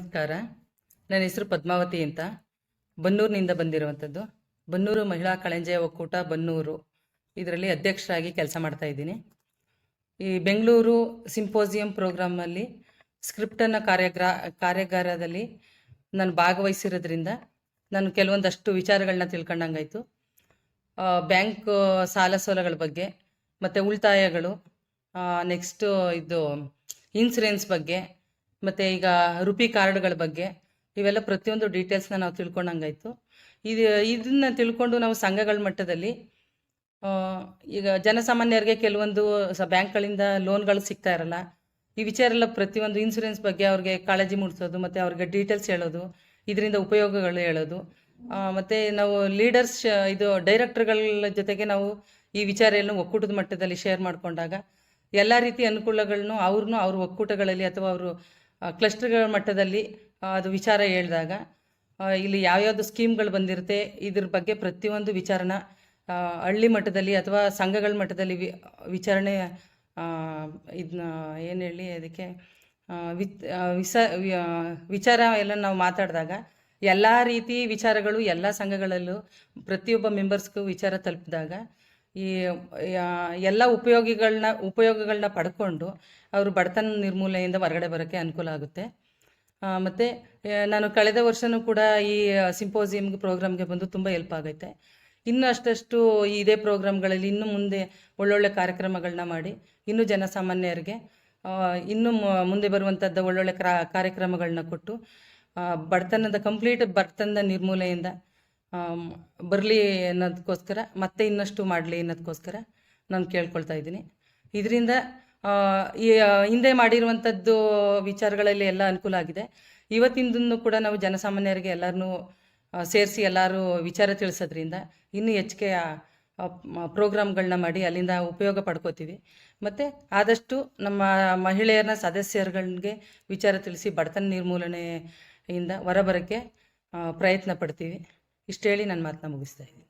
ನಮಸ್ಕಾರ. ನನ್ನ ಹೆಸರು ಪದ್ಮಾವತಿ ಅಂತ, ಬನ್ನೂರಿನಿಂದ ಬಂದಿರುವಂಥದ್ದು. ಬನ್ನೂರು ಮಹಿಳಾ ಕಳಂಜೆ ಒಕ್ಕೂಟ ಬನ್ನೂರು ಇದರಲ್ಲಿ ಅಧ್ಯಕ್ಷರಾಗಿ ಕೆಲಸ ಮಾಡ್ತಾ ಇದ್ದೀನಿ. ಈ ಬೆಂಗಳೂರು ಸಿಂಪೋಸಿಯಂ ಪ್ರೋಗ್ರಾಮಲ್ಲಿ ಸ್ಕ್ರಿಪ್ಟನ್ನು ಕಾರ್ಯಾಗಾರದಲ್ಲಿ ನಾನು ಭಾಗವಹಿಸಿರೋದ್ರಿಂದ ನಾನು ಕೆಲವೊಂದಷ್ಟು ವಿಚಾರಗಳನ್ನ ತಿಳ್ಕೊಂಡಂಗಾಯಿತು. ಬ್ಯಾಂಕ್ ಸಾಲ ಸೋಲಗಳ ಬಗ್ಗೆ, ಮತ್ತು ಉಳಿತಾಯಗಳು, ನೆಕ್ಸ್ಟು ಇದು ಇನ್ಸೂರೆನ್ಸ್ ಬಗ್ಗೆ, ಮತ್ತು ಈಗ ರುಪಿ ಕಾರ್ಡ್ಗಳ ಬಗ್ಗೆ, ಇವೆಲ್ಲ ಪ್ರತಿಯೊಂದು ಡೀಟೇಲ್ಸ್ನ ನಾವು ತಿಳ್ಕೊಂಡಂಗಾಯಿತು. ಇದನ್ನ ತಿಳ್ಕೊಂಡು ನಾವು ಸಂಘಗಳ ಮಟ್ಟದಲ್ಲಿ ಈಗ ಜನಸಾಮಾನ್ಯರಿಗೆ ಕೆಲವೊಂದು ಬ್ಯಾಂಕ್ಗಳಿಂದ ಲೋನ್ಗಳು ಸಿಗ್ತಾ ಇರಲ್ಲ. ಈ ವಿಚಾರ ಎಲ್ಲ ಪ್ರತಿಯೊಂದು ಇನ್ಸೂರೆನ್ಸ್ ಬಗ್ಗೆ ಅವ್ರಿಗೆ ಕಾಳಜಿ ಮೂಡಿಸೋದು, ಮತ್ತು ಅವ್ರಿಗೆ ಡೀಟೇಲ್ಸ್ ಹೇಳೋದು, ಇದರಿಂದ ಉಪಯೋಗಗಳು ಹೇಳೋದು, ಮತ್ತು ನಾವು ಲೀಡರ್ಸ್ ಡೈರೆಕ್ಟರ್ಗಳ ಜೊತೆಗೆ ನಾವು ಈ ವಿಚಾರ ಎಲ್ಲ ಒಕ್ಕೂಟದ ಮಟ್ಟದಲ್ಲಿ ಶೇರ್ ಮಾಡಿಕೊಂಡಾಗ ಎಲ್ಲ ರೀತಿ ಅನುಕೂಲಗಳನ್ನು ಅವ್ರ ಒಕ್ಕೂಟಗಳಲ್ಲಿ ಅಥವಾ ಅವರು ಕ್ಲಸ್ಟರ್ಗಳ ಮಟ್ಟದಲ್ಲಿ ಅದು ವಿಚಾರ ಹೇಳಿದಾಗ ಇಲ್ಲಿ ಯಾವ್ಯಾವುದು ಸ್ಕೀಮ್ಗಳು ಬಂದಿರುತ್ತೆ ಇದ್ರ ಬಗ್ಗೆ ಪ್ರತಿಯೊಂದು ವಿಚಾರನ ಹಳ್ಳಿ ಮಟ್ಟದಲ್ಲಿ ಅಥವಾ ಸಂಘಗಳ ಮಟ್ಟದಲ್ಲಿ ವಿಚಾರಣೆ ಇದನ್ನ ಏನು ಹೇಳಿ ಅದಕ್ಕೆ ವಿಚಾರ ಎಲ್ಲ ನಾವು ಮಾತಾಡಿದಾಗ ಎಲ್ಲ ರೀತಿ ವಿಚಾರಗಳು ಎಲ್ಲ ಸಂಘಗಳಲ್ಲೂ ಪ್ರತಿಯೊಬ್ಬ ಮೆಂಬರ್ಸ್ಗೂ ವಿಚಾರ ತಲುಪಿದಾಗ ಈ ಎಲ್ಲ ಉಪಯೋಗಗಳನ್ನ ಪಡ್ಕೊಂಡು ಅವರು ಬಡತನ ನಿರ್ಮೂಲನೆಯಿಂದ ಹೊರಗಡೆ ಬರೋಕ್ಕೆ ಅನುಕೂಲ ಆಗುತ್ತೆ. ಮತ್ತು ನಾನು ಕಳೆದ ವರ್ಷವೂ ಕೂಡ ಈ ಸಿಂಪೋಸಿಯಮ್ಗೆ ಪ್ರೋಗ್ರಾಮ್ಗೆ ಬಂದು ತುಂಬ ಹೆಲ್ಪ್ ಆಗೈತೆ. ಇನ್ನೂ ಅಷ್ಟಷ್ಟು ಇದೇ ಪ್ರೋಗ್ರಾಮ್ಗಳಲ್ಲಿ ಇನ್ನು ಮುಂದೆ ಒಳ್ಳೊಳ್ಳೆ ಕಾರ್ಯಕ್ರಮಗಳನ್ನ ಮಾಡಿ ಇನ್ನೂ ಜನಸಾಮಾನ್ಯರಿಗೆ ಇನ್ನೂ ಮುಂದೆ ಬರುವಂಥದ್ದು ಒಳ್ಳೊಳ್ಳೆ ಕಾರ್ಯಕ್ರಮಗಳನ್ನ ಕೊಟ್ಟು ಕಂಪ್ಲೀಟ್ ಬಡತನದ ನಿರ್ಮೂಲನೆಯಿಂದ ಬರಲಿ ಅನ್ನೋದಕ್ಕೋಸ್ಕರ ಮತ್ತೆ ಇನ್ನಷ್ಟು ಮಾಡಲಿ ಅನ್ನೋದಕ್ಕೋಸ್ಕರ ನಾನು ಕೇಳ್ಕೊಳ್ತಾ ಇದ್ದೀನಿ. ಇದರಿಂದ ಈ ಹಿಂದೆ ಮಾಡಿರುವಂಥದ್ದು ವಿಚಾರಗಳಲ್ಲಿ ಎಲ್ಲ ಅನುಕೂಲ ಆಗಿದೆ. ಇವತ್ತಿಂದೂ ಕೂಡ ನಾವು ಜನಸಾಮಾನ್ಯರಿಗೆ ಎಲ್ಲರನ್ನೂ ಸೇರಿಸಿ ಎಲ್ಲರೂ ವಿಚಾರ ತಿಳಿಸೋದ್ರಿಂದ ಇನ್ನೂ ಹೆಚ್ಚಿಗೆ ಪ್ರೋಗ್ರಾಮ್ಗಳನ್ನ ಮಾಡಿ ಅಲ್ಲಿಂದ ಉಪಯೋಗ ಪಡ್ಕೋತೀವಿ. ಮತ್ತು ಆದಷ್ಟು ನಮ್ಮ ಮಹಿಳೆಯರನ್ನ ಸದಸ್ಯರುಗಳಿಗೆ ವಿಚಾರ ತಿಳಿಸಿ ಬಡತನ ನಿರ್ಮೂಲನೆಯಿಂದ ಹೊರಬರೋಕ್ಕೆ ಪ್ರಯತ್ನ ಪಡ್ತೀವಿ. ಇಷ್ಟು ಹೇಳಿ ನನ್ನ ಮಾತನ್ನ ಮುಗಿಸ್ತಾ ಇದ್ದೀನಿ.